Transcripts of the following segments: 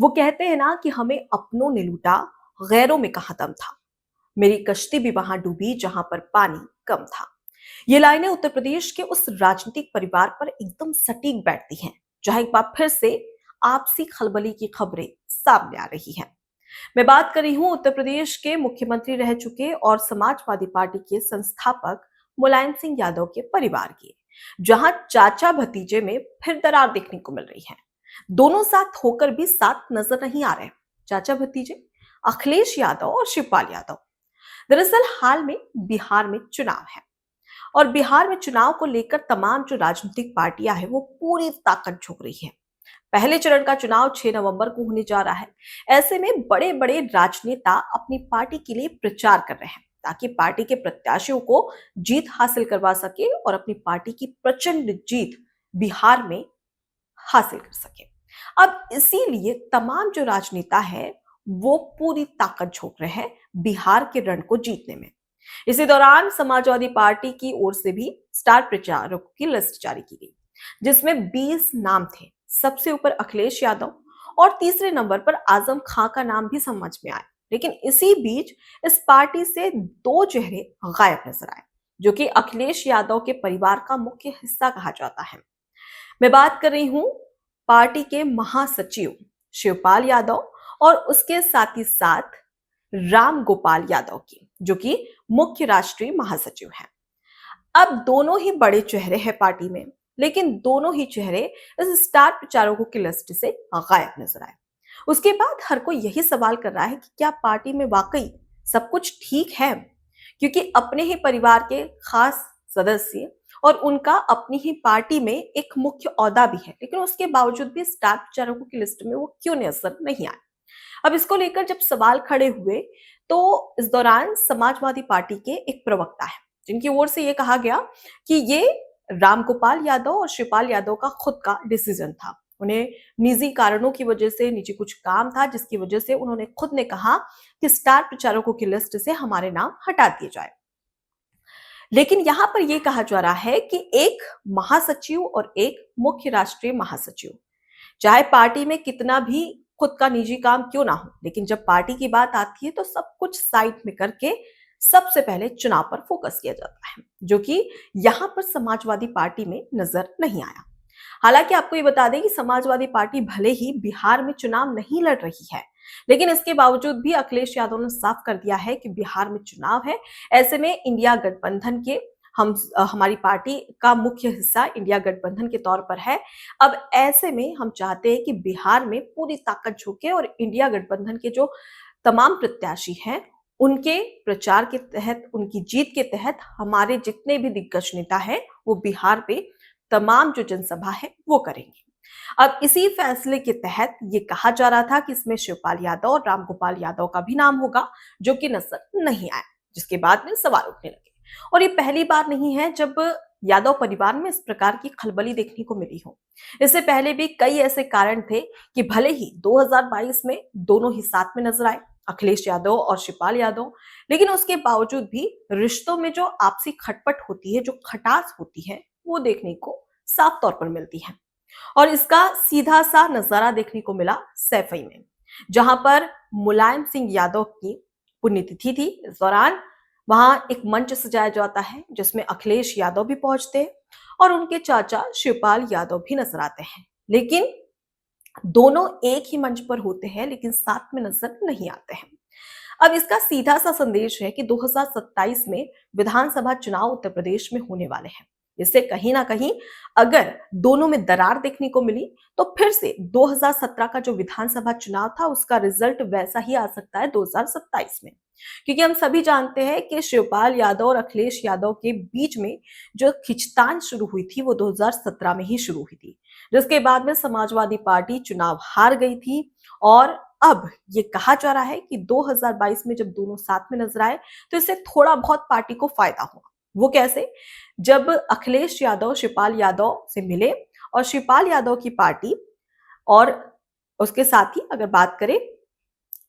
वो कहते हैं ना कि हमें अपनों ने लूटा, गैरों में कहाँ दम था। मेरी कश्ती भी वहां डूबी जहां पर पानी कम था। ये लाइनें उत्तर प्रदेश के उस राजनीतिक परिवार पर एकदम सटीक बैठती हैं, जहां एक बार फिर से आपसी खलबली की खबरें सामने आ रही हैं। मैं बात कर रही हूं उत्तर प्रदेश के मुख्यमंत्री रह चुके और समाजवादी पार्टी के संस्थापक मुलायम सिंह यादव के परिवार की, जहां चाचा भतीजे में फिर दरार देखने को मिल रही है। दोनों साथ होकर भी साथ नजर नहीं आ रहे। चाचा भतीजे अखिलेश यादव और शिवपाल यादव। दरअसल हाल में बिहार में चुनाव है और बिहार में चुनाव को लेकर तमाम जो राजनीतिक पार्टियां हैं वो पूरी ताकत झोंक रही है। पहले चरण का चुनाव 6 नवंबर को होने जा रहा है। ऐसे में बड़े बड़े राजनेता अपनी पार्टी के लिए प्रचार कर रहे हैं ताकि पार्टी के प्रत्याशियों को जीत हासिल करवा सके और अपनी पार्टी की प्रचंड जीत बिहार में हासिल कर सके। अब इसीलिए तमाम जो राजनेता है वो पूरी ताकत झोंक रहे हैं बिहार के रण को जीतने में। इसी दौरान समाजवादी पार्टी की ओर से भी स्टार प्रचारकों की लिस्ट जारी की गई, जिसमें 20 नाम थे। सबसे ऊपर अखिलेश यादव और तीसरे नंबर पर आजम खां का नाम भी समझ में आया। लेकिन इसी बीच इस पार्टी से दो चेहरे गायब नजर आए, जो कि अखिलेश यादव के परिवार का मुख्य हिस्सा कहा जाता है। मैं बात कर रही हूं पार्टी के महासचिव शिवपाल यादव और उसके साथ ही साथ राम गोपाल यादव की, जो कि मुख्य राष्ट्रीय महासचिव हैं। अब दोनों ही बड़े चेहरे हैं पार्टी में, लेकिन दोनों ही चेहरे इस स्टार प्रचारकों की लिस्ट से गायब नजर आए। उसके बाद हर कोई यही सवाल कर रहा है कि क्या पार्टी में वाकई सब कुछ ठीक है, क्योंकि अपने ही परिवार के खास सदस्य और उनका अपनी ही पार्टी में एक मुख्य ओहदा भी है, लेकिन उसके बावजूद भी स्टार प्रचारकों की लिस्ट में वो क्यों नजर नहीं आए। अब इसको लेकर जब सवाल खड़े हुए तो इस दौरान समाजवादी पार्टी के एक प्रवक्ता है, जिनकी ओर से ये कहा गया कि ये रामगोपाल यादव और शिवपाल यादव का खुद का डिसीजन था। उन्हें निजी कारणों की वजह से, निजी कुछ काम था जिसकी वजह से उन्होंने खुद ने कहा कि स्टार प्रचारकों की लिस्ट से हमारे नाम हटा दिए जाए। लेकिन यहां पर यह कहा जा रहा है कि एक महासचिव और एक मुख्य राष्ट्रीय महासचिव, चाहे पार्टी में कितना भी खुद का निजी काम क्यों ना हो, लेकिन जब पार्टी की बात आती है तो सब कुछ साइड में करके सबसे पहले चुनाव पर फोकस किया जाता है, जो कि यहां पर समाजवादी पार्टी में नजर नहीं आया। हालांकि आपको ये बता दें कि समाजवादी पार्टी भले ही बिहार में चुनाव नहीं लड़ रही है, लेकिन इसके बावजूद भी अखिलेश यादव ने साफ कर दिया है कि बिहार में चुनाव है। ऐसे में इंडिया गठबंधन के हमारी पार्टी का मुख्य हिस्सा इंडिया गठबंधन के तौर पर है। अब ऐसे में हम चाहते हैं कि बिहार में पूरी ताकत झोंके और इंडिया गठबंधन के जो तमाम प्रत्याशी हैं उनके प्रचार के तहत, उनकी जीत के तहत हमारे जितने भी दिग्गज नेता हैं वो बिहार पे तमाम जो जनसभा है वो करेंगे। अब इसी फैसले के तहत ये कहा जा रहा था कि इसमें शिवपाल यादव और रामगोपाल यादव का भी नाम होगा, जो कि नजर नहीं आया, जिसके बाद में सवाल उठने लगे। और ये पहली बार नहीं है जब यादव परिवार में इस प्रकार की खलबली देखने को मिली हो। इससे पहले भी कई ऐसे कारण थे कि भले ही 2022 में दोनों ही साथ में नजर आए, अखिलेश यादव और शिवपाल यादव, लेकिन उसके बावजूद भी रिश्तों में जो आपसी खटपट होती है, जो खटास होती है, वो देखने को साफ तौर पर मिलती है। और इसका सीधा सा नजारा देखने को मिला सैफई में, जहां पर मुलायम सिंह यादव की पुण्यतिथि थी। इस दौरान वहां एक मंच सजाया जाता है जिसमें अखिलेश यादव भी पहुंचते हैं और उनके चाचा शिवपाल यादव भी नजर आते हैं, लेकिन दोनों एक ही मंच पर होते हैं लेकिन साथ में नजर नहीं आते हैं। अब इसका सीधा सा संदेश है कि 2027 में विधानसभा चुनाव उत्तर प्रदेश में होने वाले हैं। इससे कहीं ना कहीं अगर दोनों में दरार देखने को मिली तो फिर से 2017 का जो विधानसभा चुनाव था उसका रिजल्ट वैसा ही आ सकता है 2027 में, क्योंकि हम सभी जानते हैं कि शिवपाल यादव और अखिलेश यादव के बीच में जो खिंचतान शुरू हुई थी वो 2017 में ही शुरू हुई थी, जिसके बाद में समाजवादी पार्टी चुनाव हार गई थी। और अब ये कहा जा रहा है कि 2022 में जब दोनों साथ में नजर आए तो इससे थोड़ा बहुत पार्टी को फायदा हुआ। वो कैसे? जब अखिलेश यादव शिवपाल यादव से मिले और शिवपाल यादव की पार्टी और उसके साथ ही अगर बात करें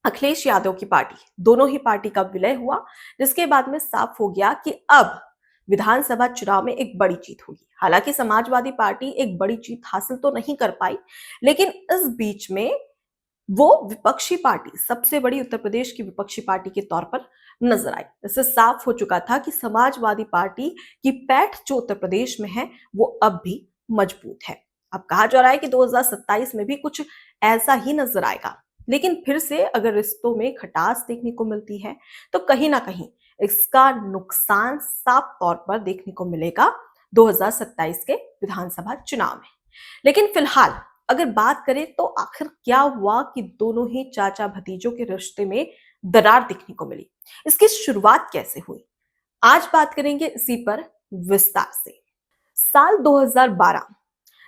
अखिलेश यादव की पार्टी, दोनों ही पार्टी का विलय हुआ, जिसके बाद में साफ हो गया कि अब विधानसभा चुनाव में एक बड़ी जीत होगी। हालांकि समाजवादी पार्टी एक बड़ी जीत हासिल तो नहीं कर पाई, लेकिन इस बीच में वो विपक्षी पार्टी, सबसे बड़ी उत्तर प्रदेश की विपक्षी पार्टी के तौर पर नजर आई। इससे साफ हो चुका था कि समाजवादी पार्टी की पैठ जो उत्तर प्रदेश में है वो अब भी मजबूत है। अब कहा जा रहा है कि 2027 में भी कुछ ऐसा ही नजर आएगा। लेकिन फिर से अगर रिश्तों में खटास देखने को मिलती है तो कहीं ना कहीं इसका नुकसान साफ तौर पर देखने को मिलेगा 2027 के विधानसभा चुनाव में। लेकिन फिलहाल अगर बात करें तो आखिर क्या हुआ कि दोनों ही चाचा भतीजों के रिश्ते में दरार दिखने को मिली, इसकी शुरुआत कैसे हुई, आज बात करेंगे इसी पर विस्तार से। साल 2012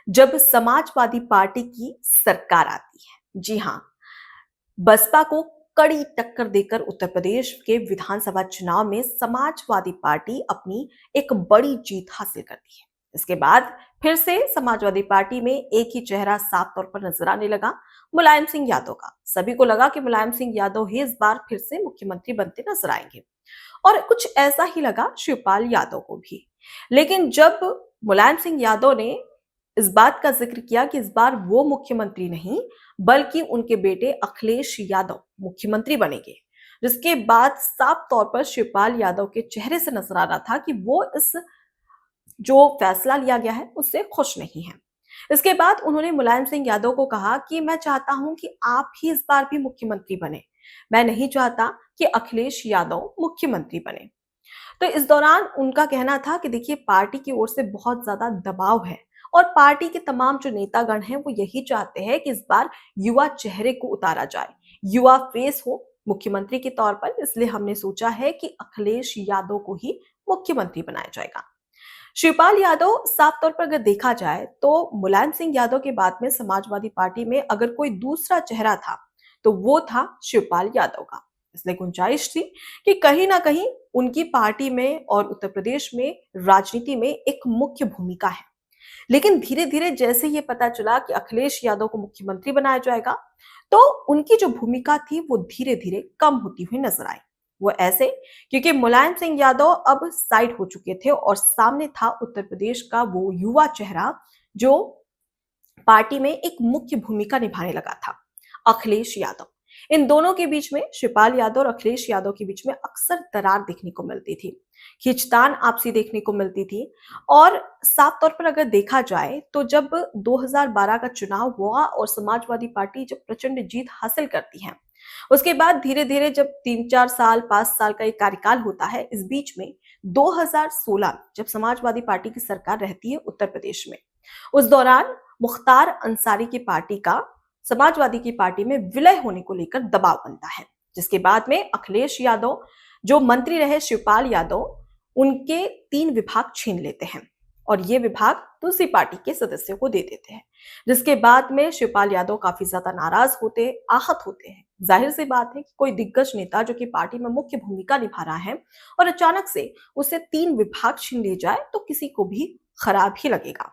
जब समाजवादी पार्टी की सरकार आती है, जी हां, बसपा को कड़ी टक्कर देकर उत्तर प्रदेश के विधानसभा चुनाव में समाजवादी पार्टी अपनी एक बड़ी जीत हासिल करती है। इसके बाद फिर से समाजवादी पार्टी में एक ही चेहरा साफ तौर पर नजर आने लगा, मुलायम सिंह यादव का। सभी को लगा कि मुलायम सिंह यादव ही इस बार फिर से मुख्यमंत्री बनते नजर आएंगे और कुछ ऐसा ही लगा शिवपाल यादव को भी। लेकिन जब मुलायम सिंह यादव ने इस बात का जिक्र किया कि इस बार वो मुख्यमंत्री नहीं बल्कि उनके बेटे अखिलेश यादव मुख्यमंत्री बनेंगे, जिसके बाद साफ तौर पर शिवपाल यादव के चेहरे से नजर आ रहा था कि वो इस जो फैसला लिया गया है उससे खुश नहीं है। इसके बाद उन्होंने मुलायम सिंह यादव को कहा कि मैं चाहता हूं कि आप ही इस बार भी मुख्यमंत्री बने, मैं नहीं चाहता कि अखिलेश यादव मुख्यमंत्री बने। तो इस दौरान उनका कहना था कि देखिए, पार्टी की ओर से बहुत ज्यादा दबाव है और पार्टी के तमाम जो नेतागण हैं वो यही चाहते हैं कि इस बार युवा चेहरे को उतारा जाए, युवा फेस हो मुख्यमंत्री के तौर पर। इसलिए हमने सोचा है कि अखिलेश यादव को ही मुख्यमंत्री बनाया जाएगा। शिवपाल यादव, साफ तौर पर अगर देखा जाए तो मुलायम सिंह यादव के बाद में समाजवादी पार्टी में अगर कोई दूसरा चेहरा था तो वो था शिवपाल यादव का। इसलिए गुंजाइश थी कि कहीं ना कहीं उनकी पार्टी में और उत्तर प्रदेश में राजनीति में एक मुख्य भूमिका है। लेकिन धीरे धीरे जैसे ये पता चला कि अखिलेश यादव को मुख्यमंत्री बनाया जाएगा तो उनकी जो भूमिका थी वो धीरे धीरे कम होती हुई नजर आई। वो ऐसे क्योंकि मुलायम सिंह यादव अब साइड हो चुके थे और सामने था उत्तर प्रदेश का वो युवा चेहरा जो पार्टी में एक मुख्य भूमिका निभाने लगा था, अखिलेश यादव। इन दोनों के बीच में, शिवपाल यादव और अखिलेश यादव के बीच में अक्सर दरार देखने को मिलती थी, खींचतान आपसी देखने को मिलती थी। और साफ तौर पर अगर देखा जाए तो जब 2012 का चुनाव हुआ और समाजवादी पार्टी जब प्रचंड जीत हासिल करती है, उसके बाद धीरे धीरे जब 3-4 साल 5 साल का एक कार्यकाल होता है, इस बीच में 2016 जब समाजवादी पार्टी की सरकार रहती है उत्तर प्रदेश में, उस दौरान मुख्तार अंसारी की पार्टी का समाजवादी की पार्टी में विलय होने को लेकर दबाव बनता है, जिसके बाद में अखिलेश यादव जो मंत्री रहे शिवपाल यादव, उनके 3 विभाग छीन लेते हैं और ये विभाग दूसरी पार्टी के सदस्यों को दे देते हैं, जिसके बाद में शिवपाल यादव काफी ज्यादा नाराज होते, आहत होते हैं। जाहिर सी बात है कि कोई दिग्गज नेता जो कि पार्टी में मुख्य भूमिका निभा रहा है और अचानक से उसे 3 विभाग छीन ले जाए तो किसी को भी खराब ही लगेगा।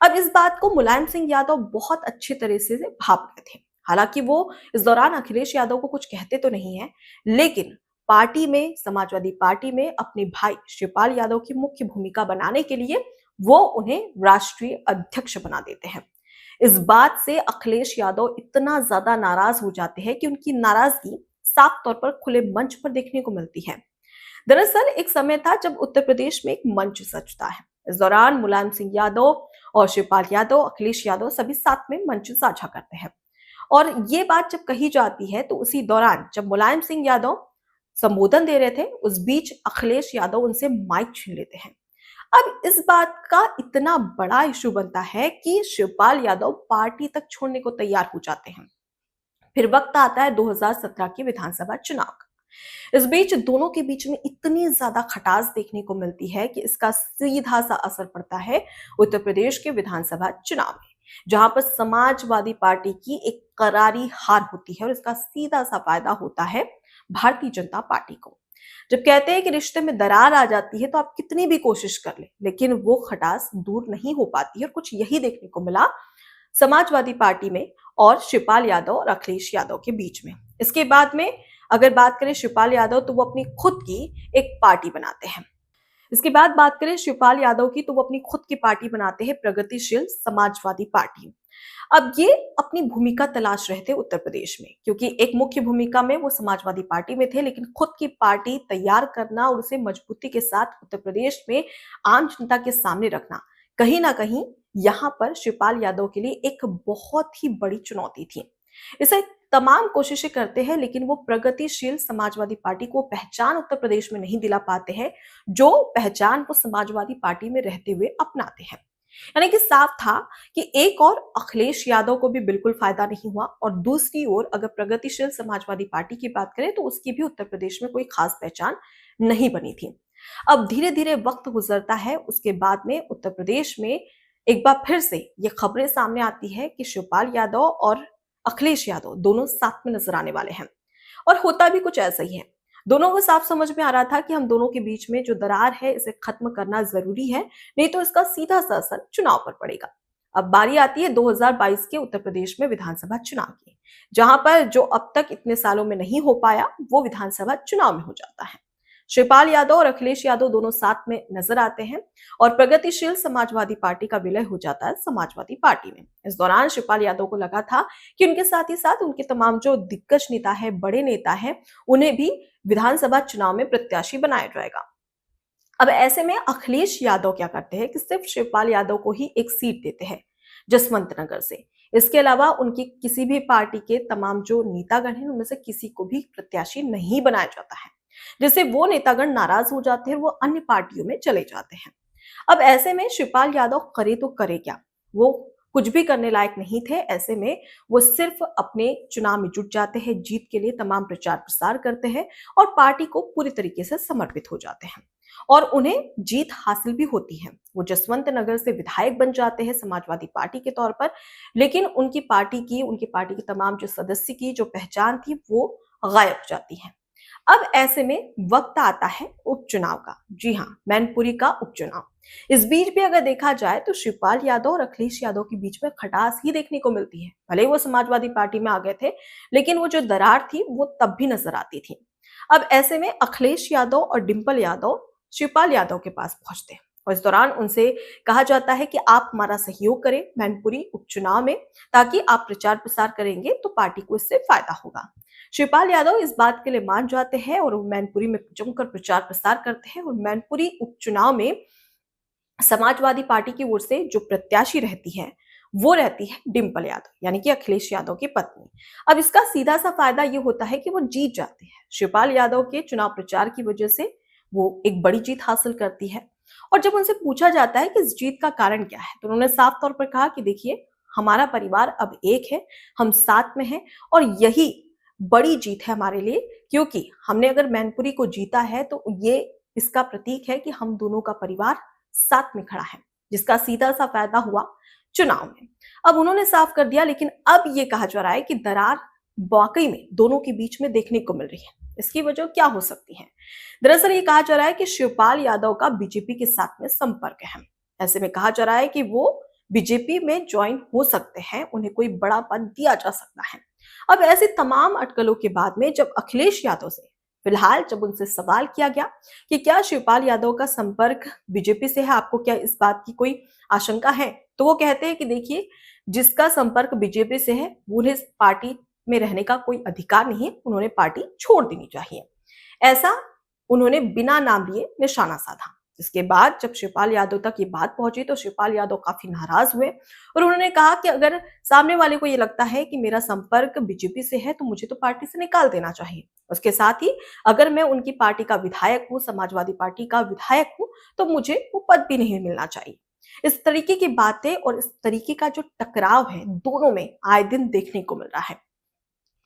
अब इस बात को मुलायम सिंह यादव बहुत अच्छे तरह से भाप रहे थे। हालांकि वो इस दौरान अखिलेश यादव को कुछ कहते तो नहीं है, लेकिन पार्टी में, समाजवादी पार्टी में अपने भाई शिवपाल यादव की मुख्य भूमिका बनाने के लिए वो उन्हें राष्ट्रीय अध्यक्ष बना देते हैं। इस बात से अखिलेश यादव इतना ज्यादा नाराज हो जाते हैं कि उनकी नाराजगी साफ तौर पर खुले मंच पर देखने को मिलती है। दरअसल एक समय था जब उत्तर प्रदेश में एक मंच सजता है। इस दौरान मुलायम सिंह यादव और शिवपाल यादव, अखिलेश यादव सभी साथ में मंच साझा करते हैं और ये बात जब कही जाती है तो उसी दौरान जब मुलायम सिंह यादव संबोधन दे रहे थे, उस बीच अखिलेश यादव उनसे माइक छीन लेते हैं। अब इस बात का इतना बड़ा इशू बनता है कि शिवपाल यादव पार्टी तक छोड़ने को तैयार हो जाते हैं। फिर वक्त आता है 2017 के विधानसभा चुनाव का। इस बीच दोनों के बीच में इतनी ज्यादा खटास देखने को मिलती है कि इसका सीधा सा असर पड़ता है उत्तर प्रदेश के विधानसभा चुनाव में, जहां पर समाजवादी पार्टी की एक करारी हार होती है और इसका सीधा सा फायदा होता है भारतीय जनता पार्टी को। जब कहते हैं कि रिश्ते में दरार आ जाती है तो आप कितनी भी कोशिश कर ले, लेकिन वो खटास दूर नहीं हो पाती है और कुछ यही देखने को मिला समाजवादी पार्टी में और शिवपाल यादव और अखिलेश यादव के बीच में। इसके बाद में अगर बात करें शिवपाल यादव तो वो अपनी खुद की एक पार्टी बनाते हैं। इसके बाद बात करें शिवपाल यादव की तो वो अपनी खुद की पार्टी बनाते हैं, प्रगतिशील समाजवादी पार्टी। अब ये अपनी भूमिका तलाश रहे थे उत्तर प्रदेश में, क्योंकि एक मुख्य भूमिका में वो समाजवादी पार्टी में थे, लेकिन खुद की पार्टी तैयार करना और उसे मजबूती के साथ उत्तर प्रदेश में आम जनता के सामने रखना कहीं ना कहीं यहाँ पर शिवपाल यादव के लिए एक बहुत ही बड़ी चुनौती थी। इसे तमाम कोशिशें करते हैं, लेकिन वो प्रगतिशील समाजवादी पार्टी को पहचान उत्तर प्रदेश में नहीं दिला पाते हैं, जो पहचान वो समाजवादी पार्टी में रहते हुए अपनाते हैं। यानी कि साफ था कि एक और अखिलेश यादव को भी बिल्कुल फायदा नहीं हुआ, और दूसरी ओर अगर प्रगतिशील समाजवादी पार्टी की बात करें तो उसकी भी उत्तर प्रदेश में कोई खास पहचान नहीं बनी थी। अब धीरे धीरे वक्त गुजरता है, उसके बाद में उत्तर प्रदेश में एक बार फिर से ये खबरें सामने आती है कि शिवपाल यादव और अखिलेश यादव दोनों साथ में नजर आने वाले हैं, और होता भी कुछ ऐसा ही है। दोनों को साफ समझ में आ रहा था कि हम दोनों के बीच में जो दरार है इसे खत्म करना जरूरी है, नहीं तो इसका सीधा सा असर चुनाव पर पड़ेगा। अब बारी आती है 2022 के उत्तर प्रदेश में विधानसभा चुनाव की, जहां पर जो अब तक इतने सालों में नहीं हो पाया वो विधानसभा चुनाव में हो जाता है। शिवपाल यादव और अखिलेश यादव दोनों साथ में नजर आते हैं, और प्रगतिशील समाजवादी पार्टी का विलय हो जाता है समाजवादी पार्टी में। इस दौरान शिवपाल यादव को लगा था कि उनके साथ ही साथ उनके तमाम जो दिग्गज नेता है, बड़े नेता है, उन्हें भी विधानसभा चुनाव में प्रत्याशी बनाया जाएगा। अब ऐसे में अखिलेश यादव क्या करते हैं कि सिर्फ शिवपाल यादव को ही एक सीट देते हैं जसवंत नगर से। इसके अलावा उनकी किसी भी पार्टी के तमाम जो नेतागण हैं उनमें से किसी को भी प्रत्याशी नहीं बनाया जाता है, जिससे वो नेतागण नाराज हो जाते हैं, वो अन्य पार्टियों में चले जाते हैं। अब ऐसे में शिवपाल यादव करे तो करे क्या, वो कुछ भी करने लायक नहीं थे। ऐसे में वो सिर्फ अपने चुनाव में जुट जाते हैं, जीत के लिए तमाम प्रचार प्रसार करते हैं और पार्टी को पूरी तरीके से समर्पित हो जाते हैं, और उन्हें जीत हासिल भी होती है। वो जसवंत नगर से विधायक बन जाते हैं समाजवादी पार्टी के तौर पर, लेकिन उनकी पार्टी की तमाम जो सदस्य की जो पहचान थी वो गायब हो जाती है। अब ऐसे में वक्त आता है उपचुनाव का। जी हाँ, मैनपुरी का उपचुनाव। इस बीच भी अगर देखा जाए तो शिवपाल यादव और अखिलेश यादव के बीच में खटास ही देखने को मिलती है। भले ही वो समाजवादी पार्टी में आ गए थे, लेकिन वो जो दरार थी वो तब भी नजर आती थी। अब ऐसे में अखिलेश यादव और डिंपल यादव शिवपाल यादव के पास पहुंचते हैं, और इस दौरान उनसे कहा जाता है कि आप हमारा सहयोग करें मैनपुरी उपचुनाव में, ताकि आप प्रचार प्रसार करेंगे तो पार्टी को इससे फायदा होगा। शिवपाल यादव इस बात के लिए मान जाते हैं और वो मैनपुरी में जमकर प्रचार प्रसार करते हैं, और मैनपुरी उपचुनाव में समाजवादी पार्टी की ओर से जो प्रत्याशी रहती है वो रहती है डिंपल यादव, यानी कि अखिलेश यादव की पत्नी। अब इसका सीधा सा फायदा ये होता है कि वो जीत जाते हैं। शिवपाल यादव के चुनाव प्रचार की वजह से वो एक बड़ी जीत हासिल करती है, और जब उनसे पूछा जाता है कि इस जीत का कारण क्या है, तो उन्होंने साफ तौर पर कहा कि देखिए, हमारा परिवार अब एक है, हम साथ में हैं, और यही बड़ी जीत है हमारे लिए, क्योंकि हमने अगर मैनपुरी को जीता है तो ये इसका प्रतीक है कि हम दोनों का परिवार साथ में खड़ा है, जिसका सीधा सा फायदा हुआ चुनाव में। अब उन्होंने साफ कर दिया, लेकिन अब ये कहा जा रहा है कि दरार वाकई में दोनों के बीच में देखने को मिल रही है। इसकी वजह क्या हो सकती है? दरअसल ये कहा जा रहा है कि शिवपाल यादव का बीजेपी के साथ में संपर्क है। ऐसे में कहा जा रहा है कि वो बीजेपी में ज्वाइन हो सकते हैं, उन्हें कोई बड़ा पद दिया जा सकता है। अब ऐसी तमाम अटकलों के बाद में जब अखिलेश यादव से फिलहाल जब उनसे सवाल किया गया कि क्या शिवपाल यादव का संपर्क बीजेपी से है, आपको क्या इस बात की कोई आशंका है, तो वो कहते हैं कि देखिए, जिसका संपर्क बीजेपी से है उन्हें पार्टी में रहने का कोई अधिकार नहीं है, उन्होंने पार्टी छोड़ देनी चाहिए। ऐसा उन्होंने बिना नाम लिए निशाना साधा। जिसके बाद जब शिवपाल यादव तक ये बात पहुंची तो शिवपाल यादव काफी नाराज हुए, और उन्होंने कहा कि अगर सामने वाले को ये लगता है कि मेरा संपर्क बीजेपी से है तो मुझे तो पार्टी से निकाल देना चाहिए। उसके साथ ही अगर मैं उनकी पार्टी का विधायक हूँ, समाजवादी पार्टी का विधायक हूँ, तो मुझे वो पद भी नहीं मिलना चाहिए। इस तरीके की बातें और इस तरीके का जो टकराव है दोनों में आए दिन देखने को मिल रहा है।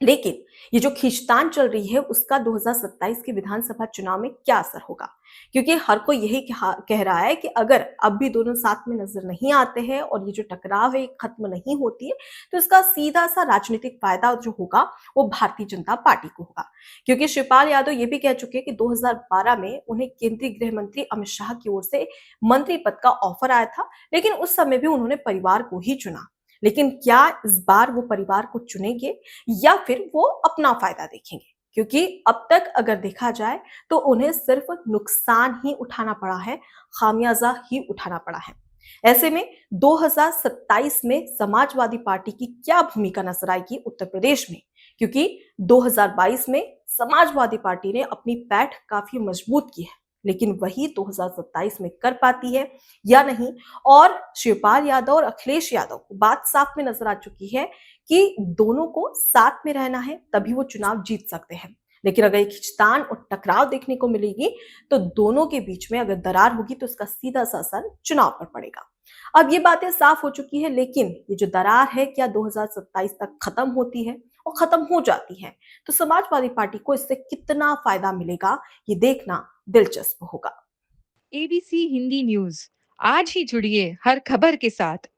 लेकिन ये जो खींचतान चल रही है उसका 2027 के विधानसभा चुनाव में क्या असर होगा, क्योंकि हर कोई यही कह रहा है कि अगर अब भी दोनों साथ में नजर नहीं आते हैं और ये जो टकराव है खत्म नहीं होती है, तो इसका सीधा सा राजनीतिक फायदा जो होगा वो भारतीय जनता पार्टी को होगा। क्योंकि शिवपाल यादव ये भी कह चुके हैं कि 2012 में उन्हें केंद्रीय गृह मंत्री अमित शाह की ओर से मंत्री पद का ऑफर आया था, लेकिन उस समय भी उन्होंने परिवार को ही चुना। लेकिन क्या इस बार वो परिवार को चुनेंगे या फिर वो अपना फायदा देखेंगे? क्योंकि अब तक अगर देखा जाए तो उन्हें सिर्फ नुकसान ही उठाना पड़ा है, खामियाजा ही उठाना पड़ा है। ऐसे में 2027 में समाजवादी पार्टी की क्या भूमिका नजर आएगी उत्तर प्रदेश में, क्योंकि 2022 में समाजवादी पार्टी ने अपनी पैठ काफी मजबूत की है, लेकिन वही 2027 में कर पाती है या नहीं। और शिवपाल यादव और अखिलेश यादव को बात साफ में नजर आ चुकी है कि दोनों को साथ में रहना है, तभी वो चुनाव जीत सकते हैं। लेकिन अगर एक खिंचातान और टकराव देखने को मिलेगी तो दोनों के बीच में अगर दरार होगी तो इसका सीधा सा असर चुनाव पर पड़ेगा। अब ये बातें साफ हो चुकी है, लेकिन ये जो दरार है क्या 2027 तक खत्म होती है और खत्म हो जाती है, तो समाजवादी पार्टी को इससे कितना फायदा मिलेगा, ये देखना दिलचस्प होगा। एबीसी हिंदी न्यूज आज ही जुड़िए हर खबर के साथ।